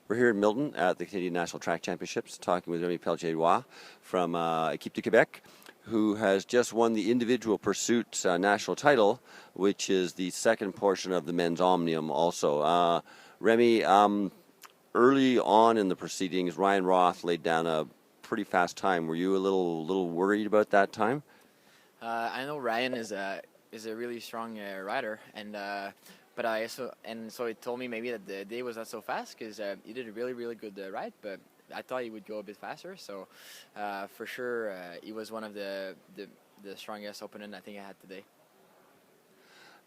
We're here in Milton at the Canadian National Track Championships talking with Remi Pelletier-Roy from Équipe de Quebec, who has just won the individual pursuit national title, which is the second portion of the men's omnium also. Remi, early on in the proceedings, Ryan Roth laid down a pretty fast time. Were you a little worried about that time? I know Ryan is a really strong rider, and so he told me maybe that the day was not so fast because he did a really good ride, but I thought he would go a bit faster. So for sure, he was one of the strongest opponent I think I had today.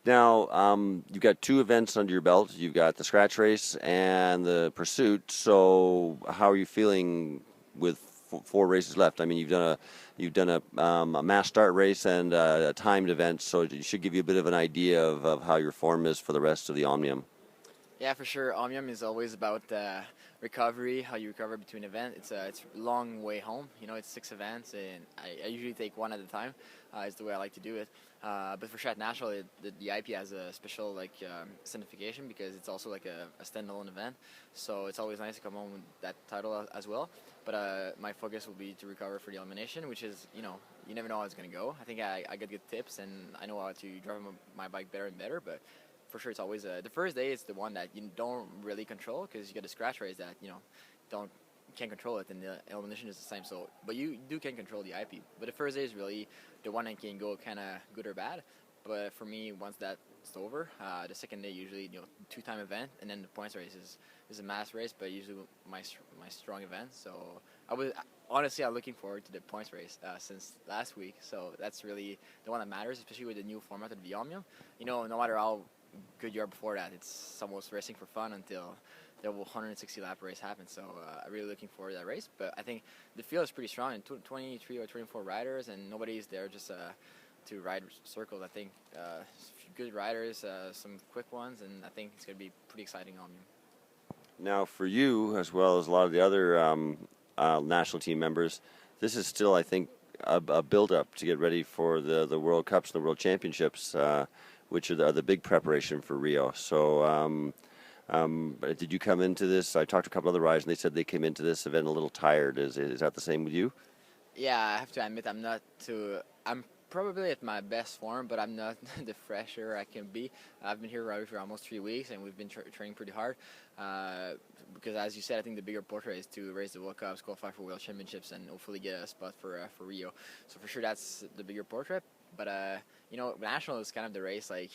Now, you've got two events under your belt. You've got the scratch race and the pursuit. So how are you feeling with four races left? I mean, you've done a mass start race and a timed event, so it should give you a bit of an idea of how your form is for the rest of the omnium. Yeah, for sure. Omnium is always about recovery, how you recover between events. It's a long way home. You know, it's 6 events, and I usually take one at a time. Is the way I like to do it. But for Strat National, the IP has a special signification because it's also like a standalone event. So it's always nice to come home with that title as well. But my focus will be to recover for the elimination, which is, you never know how it's going to go. I think I got good tips, and I know how to drive my bike better and better. But for sure, it's always the first day is the one that you don't really control because you got a scratch race that can't control it, and the elimination is the same. So, but you can control the IP. But the first day is really the one that can go kind of good or bad. But for me, once that's over, the second day usually 2-time event, and then the points race is a mass race, but usually my strong event. So I'm looking forward to the points race since last week. So that's really the one that matters, especially with the new format of the Omnium. No matter how good you are before that, it's almost racing for fun until the 160 lap race happens. So I'm really looking forward to that race. But I think the field is pretty strong, and 23 or 24 riders, and nobody's there just to ride circles. I think good riders, some quick ones, and I think it's going to be pretty exciting on you. Now, for you, as well as a lot of the other national team members, this is still, I think, a build-up to get ready for the World Cups and the World Championships, which are the big preparation for Rio. So did you come into this? I talked to a couple other riders, and they said they came into this event a little tired. Is that the same with you? Yeah, I have to admit I'm probably at my best form, but I'm not the fresher I can be. I've been here riding for almost 3 weeks, and we've been training pretty hard. Because as you said, I think the bigger portrait is to race the World Cups, qualify for World Championships, and hopefully get a spot for Rio. So for sure, that's the bigger portrait. But national is kind of the race. Like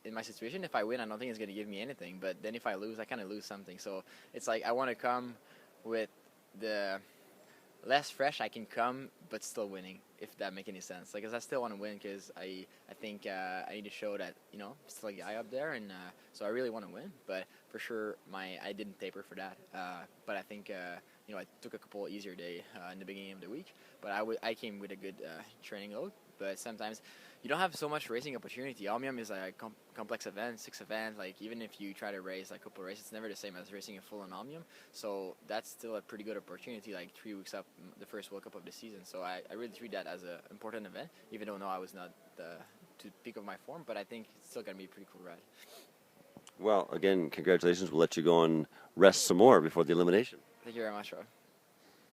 in my situation, if I win, I don't think it's going to give me anything. But then if I lose, I kind of lose something. So it's like I want to come with the less fresh I can come, but still winning, if that makes any sense. Like, 'cause I still want to win because I think I need to show that still a guy up there, and so I really want to win. But for sure, I didn't taper for that. But I think I took a couple easier day in the beginning of the week. But I came with a good training load. But sometimes you don't have so much racing opportunity. Omnium is a complex event, 6 events. Like, even if you try to race like a couple races, it's never the same as racing a full on Omnium. So that's still a pretty good opportunity, like 3 weeks up the first World Cup of the season. So I really treat that as an important event, even though I was not to peak of my form, but I think it's still going to be a pretty cool ride. Well, again, congratulations. We'll let you go and rest some more before the elimination. Thank you very much, Rob.